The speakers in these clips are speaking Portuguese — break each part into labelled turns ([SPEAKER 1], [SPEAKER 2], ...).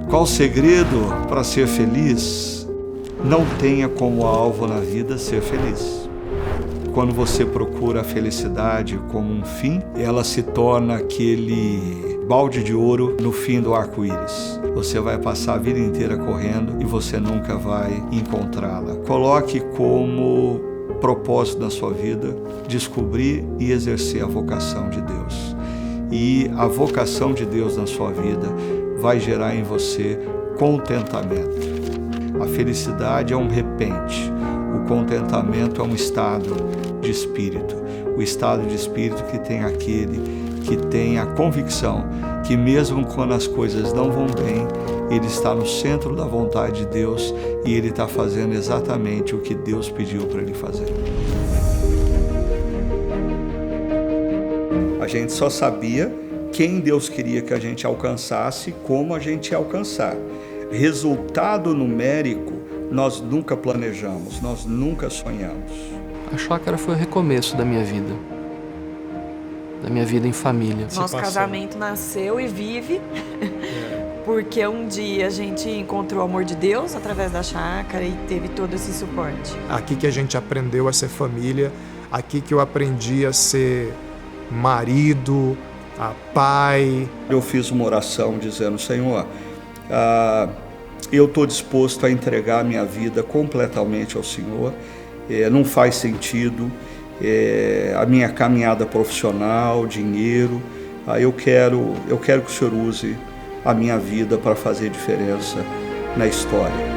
[SPEAKER 1] Qual o segredo para ser feliz? Não tenha como alvo na vida ser feliz. Quando você procura a felicidade como um fim, ela se torna aquele balde de ouro no fim do arco-íris. Você vai passar a vida inteira correndo e você nunca vai encontrá-la. Coloque como propósito na sua vida descobrir e exercer a vocação de Deus. E a vocação de Deus na sua vida vai gerar em você contentamento. A felicidade é um repente, o contentamento é um estado de espírito. O estado de espírito que tem aquele que tem a convicção que mesmo quando as coisas não vão bem, ele está no centro da vontade de Deus e ele está fazendo exatamente o que Deus pediu para ele fazer. A gente só sabia quem Deus queria que a gente alcançasse, como a gente ia alcançar. Resultado numérico, nós nunca planejamos, nós nunca sonhamos.
[SPEAKER 2] A chácara foi o recomeço da minha vida em família.
[SPEAKER 3] Nosso casamento nasceu e vive porque um dia a gente encontrou o amor de Deus através da chácara e teve todo esse suporte.
[SPEAKER 4] Aqui que a gente aprendeu a ser família, aqui que eu aprendi a ser marido, a pai.
[SPEAKER 1] Eu fiz uma oração dizendo: Senhor, eu estou disposto a entregar a minha vida completamente ao Senhor. Não faz sentido a minha caminhada profissional, dinheiro. Eu quero que o Senhor use a minha vida para fazer diferença na história.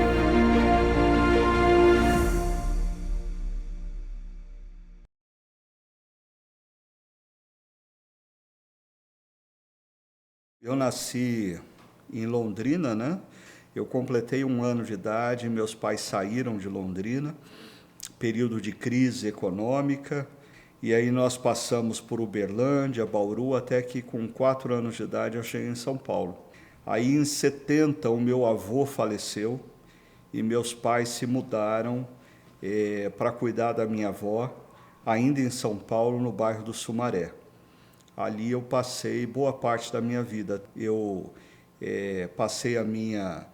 [SPEAKER 1] Eu nasci em Londrina, né? Eu completei 1 ano de idade, meus pais saíram de Londrina, período de crise econômica, e aí nós passamos por Uberlândia, Bauru, até que com 4 anos de idade eu cheguei em São Paulo. Aí em 70 o meu avô faleceu e meus pais se mudaram para cuidar da minha avó, ainda em São Paulo, no bairro do Sumaré. Ali eu passei boa parte da minha vida. Eu passei a minha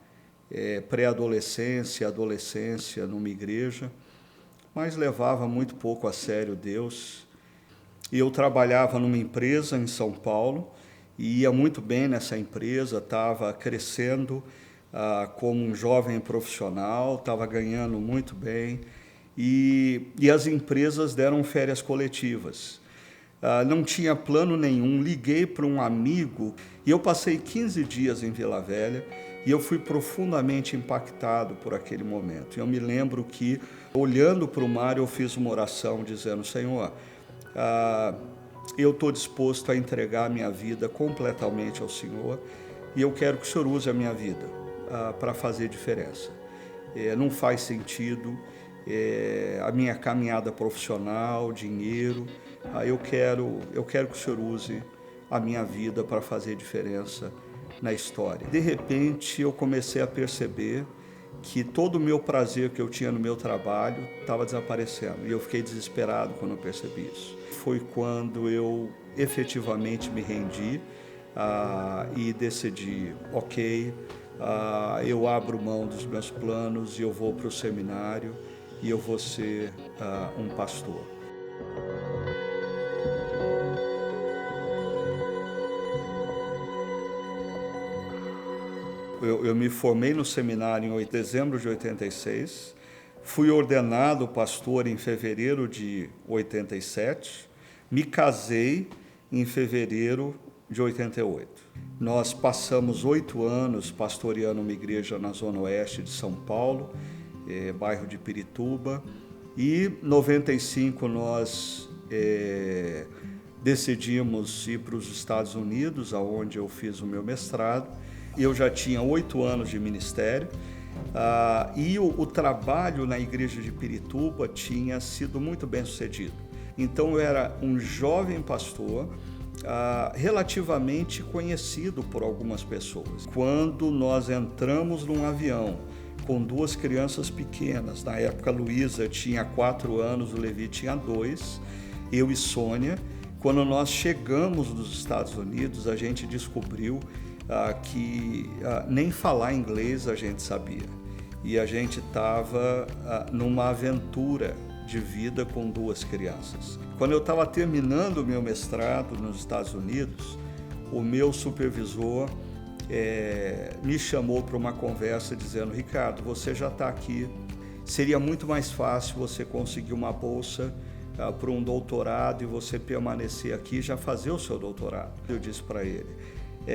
[SPEAKER 1] pré-adolescência, adolescência numa igreja, mas levava muito pouco a sério Deus. E eu trabalhava numa empresa em São Paulo, e ia muito bem nessa empresa, estava crescendo como um jovem profissional, estava ganhando muito bem, e as empresas deram férias coletivas. Não tinha plano nenhum, liguei para um amigo e eu passei 15 dias em Vila Velha e eu fui profundamente impactado por aquele momento. Eu me lembro que, olhando para o mar, eu fiz uma oração dizendo: Senhor, eu estou disposto a entregar a minha vida completamente ao Senhor e eu quero que o Senhor use a minha vida para fazer diferença. Não faz sentido a minha caminhada profissional, dinheiro. Eu quero que o Senhor use a minha vida para fazer diferença na história. De repente, eu comecei a perceber que todo o meu prazer que eu tinha no meu trabalho estava desaparecendo. E eu fiquei desesperado quando eu percebi isso. Foi quando eu efetivamente me rendi e decidi: ok, eu abro mão dos meus planos e eu vou para o seminário e eu vou ser um pastor. Eu me formei no seminário em dezembro de 86, fui ordenado pastor em fevereiro de 87, me casei em fevereiro de 88. Nós passamos 8 anos pastoreando uma igreja na zona oeste de São Paulo, bairro de Pirituba, e em 95 nós decidimos ir para os Estados Unidos, onde eu fiz o meu mestrado. Eu já tinha 8 anos de ministério e o trabalho na igreja de Pirituba tinha sido muito bem sucedido. Então eu era um jovem pastor relativamente conhecido por algumas pessoas. Quando nós entramos num avião com 2 crianças pequenas, na época a Luísa tinha 4 anos, o Levi tinha 2, eu e Sônia, quando nós chegamos nos Estados Unidos, a gente descobriu que nem falar inglês a gente sabia. E a gente estava numa aventura de vida com 2 crianças. Quando eu estava terminando o meu mestrado nos Estados Unidos, o meu supervisor me chamou para uma conversa dizendo: Ricardo, você já está aqui, seria muito mais fácil você conseguir uma bolsa para um doutorado e você permanecer aqui e já fazer o seu doutorado. Eu disse para ele,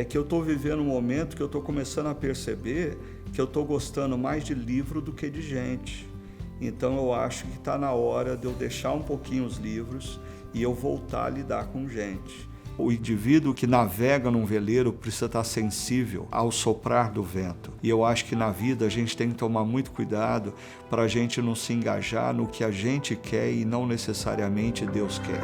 [SPEAKER 1] que eu estou vivendo um momento que eu estou começando a perceber que eu estou gostando mais de livro do que de gente. Então eu acho que está na hora de eu deixar um pouquinho os livros e eu voltar a lidar com gente. O indivíduo que navega num veleiro precisa estar sensível ao soprar do vento. E eu acho que na vida a gente tem que tomar muito cuidado para a gente não se engajar no que a gente quer e não necessariamente Deus quer.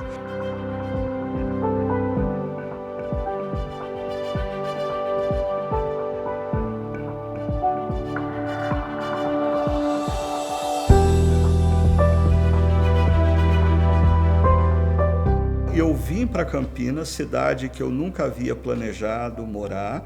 [SPEAKER 1] Eu vim para Campinas, cidade que eu nunca havia planejado morar,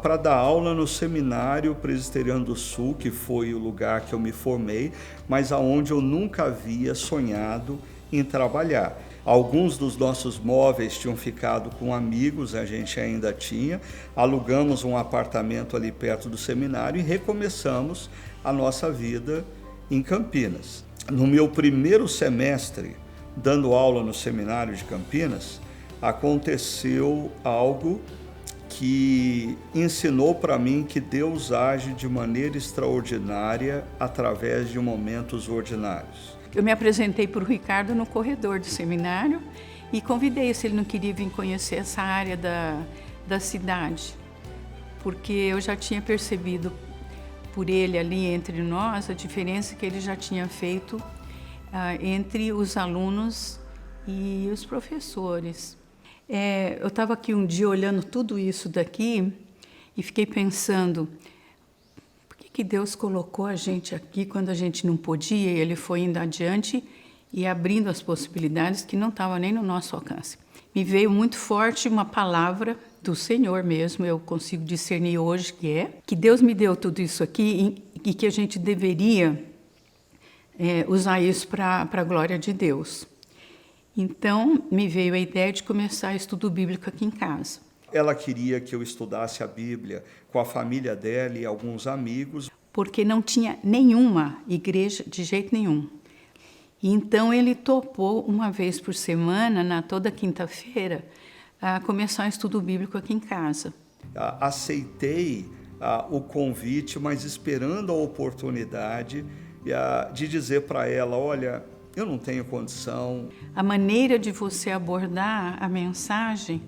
[SPEAKER 1] para dar aula no Seminário Presbiteriano do Sul, que foi o lugar que eu me formei, mas aonde eu nunca havia sonhado em trabalhar. Alguns dos nossos móveis tinham ficado com amigos, a gente ainda tinha, alugamos um apartamento ali perto do seminário e recomeçamos a nossa vida em Campinas. No meu primeiro semestre, dando aula no seminário de Campinas, aconteceu algo que ensinou para mim que Deus age de maneira extraordinária através de momentos ordinários.
[SPEAKER 5] Eu me apresentei para o Ricardo no corredor do seminário e convidei se ele não queria vir conhecer essa área da cidade, porque eu já tinha percebido por ele ali entre nós a diferença que ele já tinha feito entre os alunos e os professores. Eu estava aqui um dia olhando tudo isso daqui e fiquei pensando, por que Deus colocou a gente aqui quando a gente não podia? E Ele foi indo adiante e abrindo as possibilidades que não estavam nem no nosso alcance. Me veio muito forte uma palavra do Senhor mesmo, eu consigo discernir hoje que Deus me deu tudo isso aqui e que a gente deveria usar isso para a glória de Deus. Então, me veio a ideia de começar estudo bíblico aqui em casa.
[SPEAKER 1] Ela queria que eu estudasse a Bíblia com a família dela e alguns amigos.
[SPEAKER 5] Porque não tinha nenhuma igreja de jeito nenhum. E então, ele topou uma vez por semana, toda quinta-feira, a começar estudo bíblico aqui em casa.
[SPEAKER 1] Aceitei o convite, mas esperando a oportunidade de dizer para ela, olha, eu não tenho condição.
[SPEAKER 5] A maneira de você abordar a mensagem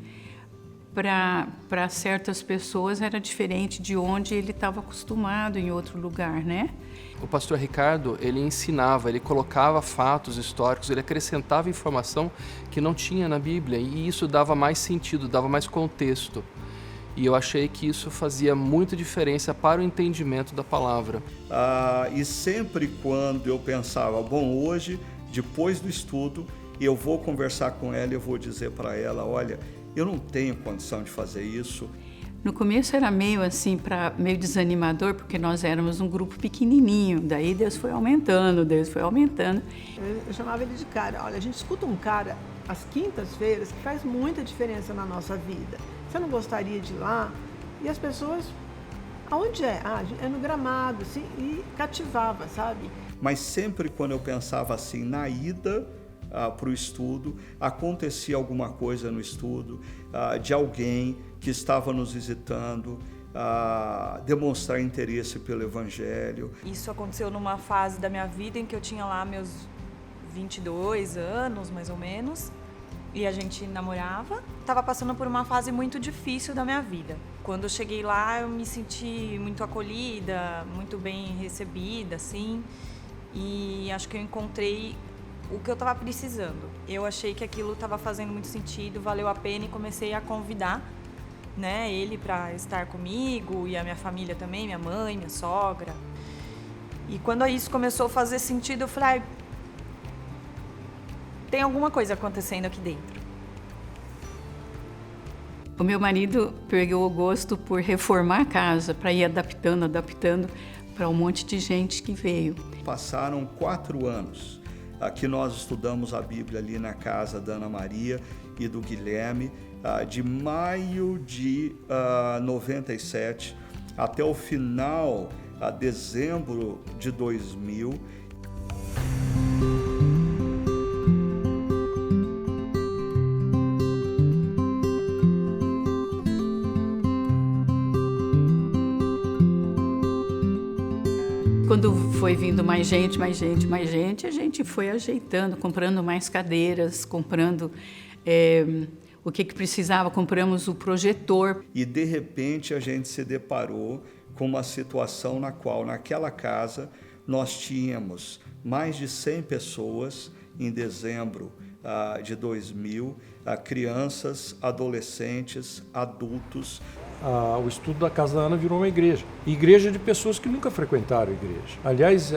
[SPEAKER 5] para certas pessoas era diferente de onde ele estava acostumado em outro lugar, né?
[SPEAKER 2] O pastor Ricardo, ele ensinava, ele colocava fatos históricos, ele acrescentava informação que não tinha na Bíblia e isso dava mais sentido, dava mais contexto. E eu achei que isso fazia muita diferença para o entendimento da palavra.
[SPEAKER 1] E sempre quando eu pensava, bom, hoje, depois do estudo, eu vou conversar com ela e eu vou dizer para ela, olha, eu não tenho condição de fazer isso.
[SPEAKER 5] No começo era meio assim, meio desanimador, porque nós éramos um grupo pequenininho, daí Deus foi aumentando.
[SPEAKER 6] Eu chamava ele de cara, olha, a gente escuta um cara às quintas-feiras que faz muita diferença na nossa vida. Você não gostaria de ir lá? E as pessoas, aonde é? É no Gramado, assim, e cativava, sabe?
[SPEAKER 1] Mas sempre quando eu pensava assim, na ida para o estudo, acontecia alguma coisa no estudo, de alguém que estava nos visitando, demonstrar interesse pelo Evangelho.
[SPEAKER 3] Isso aconteceu numa fase da minha vida em que eu tinha lá meus 22 anos, mais ou menos, e a gente namorava. Estava passando por uma fase muito difícil da minha vida. Quando eu cheguei lá, eu me senti muito acolhida, muito bem recebida, assim, e acho que eu encontrei o que eu estava precisando. Eu achei que aquilo estava fazendo muito sentido, valeu a pena e comecei a convidar, né, ele para estar comigo e a minha família também, minha mãe, minha sogra. E quando isso começou a fazer sentido, eu falei, tem alguma coisa acontecendo aqui dentro.
[SPEAKER 5] O meu marido pegou o gosto por reformar a casa, para ir adaptando para um monte de gente que veio.
[SPEAKER 1] Passaram 4 anos que nós estudamos a Bíblia ali na casa da Ana Maria e do Guilherme, de maio de 97 até o final, dezembro de 2000.
[SPEAKER 5] Quando foi vindo mais gente, a gente foi ajeitando, comprando mais cadeiras, comprando o que precisava, compramos o projetor.
[SPEAKER 1] E de repente a gente se deparou com uma situação na qual, naquela casa, nós tínhamos mais de 100 pessoas em dezembro de 2000, crianças, adolescentes, adultos.
[SPEAKER 7] O estudo da Casa da Ana virou uma igreja de pessoas que nunca frequentaram a igreja. Aliás,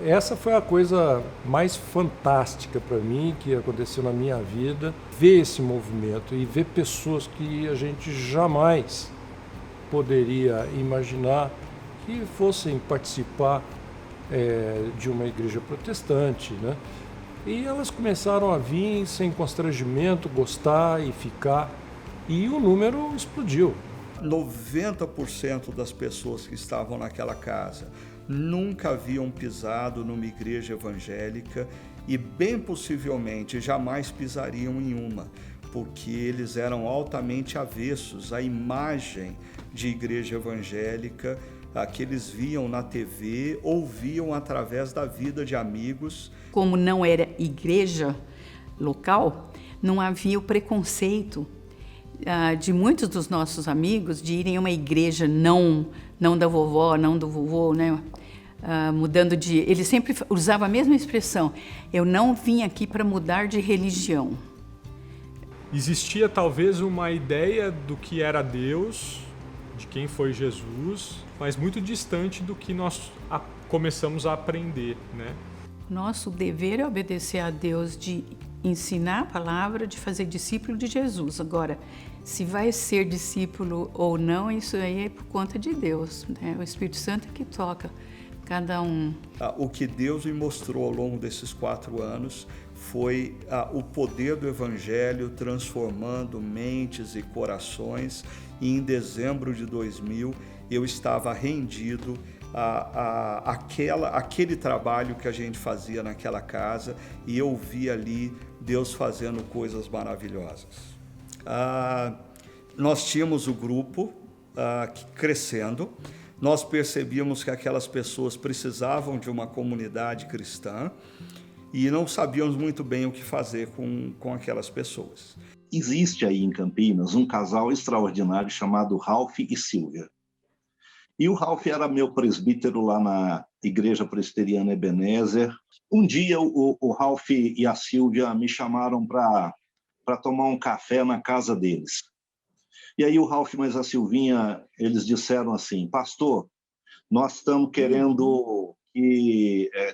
[SPEAKER 7] essa foi a coisa mais fantástica para mim que aconteceu na minha vida, ver esse movimento e ver pessoas que a gente jamais poderia imaginar que fossem participar de uma igreja protestante, né? E elas começaram a vir sem constrangimento, gostar e ficar, e o número explodiu.
[SPEAKER 1] 90% das pessoas que estavam naquela casa nunca haviam pisado numa igreja evangélica e bem possivelmente jamais pisariam em uma, porque eles eram altamente avessos à imagem de igreja evangélica que eles viam na TV, ouviam através da vida de amigos.
[SPEAKER 5] Como não era igreja local, não havia o preconceito de muitos dos nossos amigos de irem a uma igreja não da vovó, não do vovô, né? Mudando de... Ele sempre usava a mesma expressão: eu não vim aqui para mudar de religião.
[SPEAKER 8] Existia talvez uma ideia do que era Deus, de quem foi Jesus, mas muito distante do que nós começamos a aprender, né?
[SPEAKER 5] Nosso dever é obedecer a Deus, de ensinar a palavra, de fazer discípulo de Jesus. Agora, se vai ser discípulo ou não, isso aí é por conta de Deus, né? O Espírito Santo é que toca cada um.
[SPEAKER 1] O que Deus me mostrou ao longo desses 4 anos foi o poder do Evangelho transformando mentes e corações. E em dezembro de 2000, eu estava rendido aquele trabalho que a gente fazia naquela casa, e eu vi ali Deus fazendo coisas maravilhosas. Nós tínhamos o grupo crescendo, nós percebíamos que aquelas pessoas precisavam de uma comunidade cristã e não sabíamos muito bem o que fazer com aquelas pessoas.
[SPEAKER 9] Existe aí em Campinas um casal extraordinário chamado Ralph e Silvia. E o Ralph era meu presbítero lá na Igreja Presbiteriana Ebenezer. Um dia o Ralph e a Silvia me chamaram para tomar um café na casa deles. E aí o Ralph mais a Silvinha, eles disseram assim: pastor, nós estamos querendo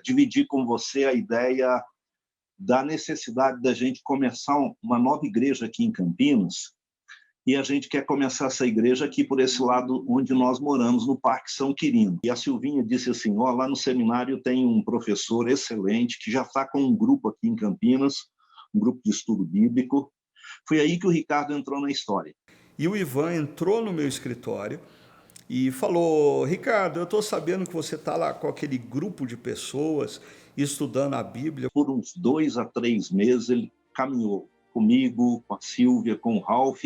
[SPEAKER 9] dividir com você a ideia da necessidade da gente começar uma nova igreja aqui em Campinas, e a gente quer começar essa igreja aqui por esse lado onde nós moramos, no Parque São Quirino. E a Silvinha disse assim: lá no seminário tem um professor excelente que já está com um grupo aqui em Campinas, um grupo de estudo bíblico. Foi aí que o Ricardo entrou na história.
[SPEAKER 1] E o Ivan entrou no meu escritório e falou: Ricardo, eu estou sabendo que você está lá com aquele grupo de pessoas estudando a Bíblia.
[SPEAKER 9] Por uns 2 a 3 meses ele caminhou comigo, com a Silvia, com o Ralph,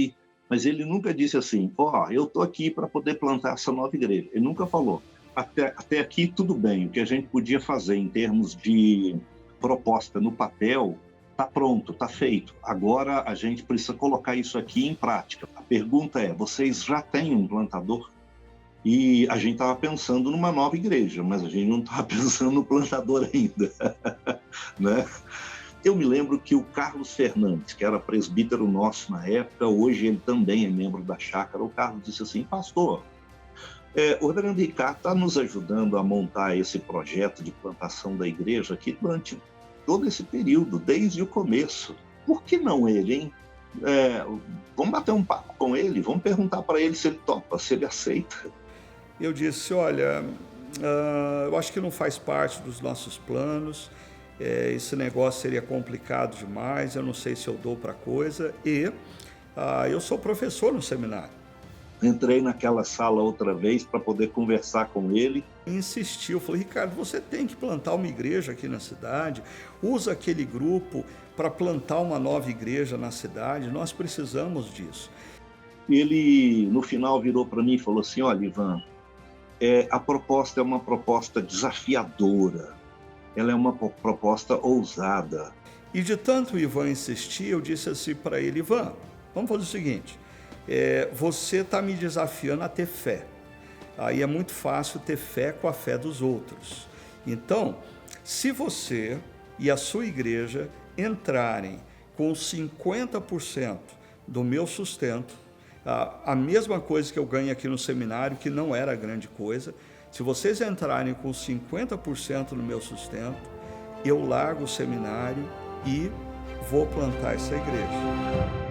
[SPEAKER 9] mas ele nunca disse assim: eu estou aqui para poder plantar essa nova igreja. Ele nunca falou: até aqui tudo bem, o que a gente podia fazer em termos de proposta no papel está pronto, está feito. Agora a gente precisa colocar isso aqui em prática. A pergunta é: vocês já têm um plantador? E a gente estava pensando numa nova igreja, mas a gente não estava pensando no plantador ainda. Né? Eu me lembro que o Carlos Fernandes, que era presbítero nosso na época, hoje ele também é membro da Chácara, o Carlos disse assim: pastor, o reverendo Ricardo está nos ajudando a montar esse projeto de plantação da igreja aqui durante todo esse período, desde o começo. Por que não ele, hein? vamos bater um papo com ele, vamos perguntar para ele se ele topa, se ele aceita.
[SPEAKER 1] Eu disse, olha, eu acho que não faz parte dos nossos planos, esse negócio seria complicado demais, eu não sei se eu dou para coisa, e eu sou professor no seminário.
[SPEAKER 9] Entrei naquela sala outra vez para poder conversar com ele.
[SPEAKER 1] Insisti, eu falei, Ricardo, você tem que plantar uma igreja aqui na cidade, usa aquele grupo para plantar uma nova igreja na cidade, nós precisamos disso.
[SPEAKER 9] Ele, no final, virou para mim e falou assim, olha, Ivan, a proposta é uma proposta desafiadora, ela é uma proposta ousada.
[SPEAKER 1] E de tanto o Ivan insistir, eu disse assim para ele, Ivan, vamos fazer o seguinte, você está me desafiando a ter fé. Aí é muito fácil ter fé com a fé dos outros. Então, se você e a sua igreja entrarem com 50% do meu sustento, a mesma coisa que eu ganho aqui no seminário, que não era grande coisa, se vocês entrarem com 50% no meu sustento, eu largo o seminário e vou plantar essa igreja.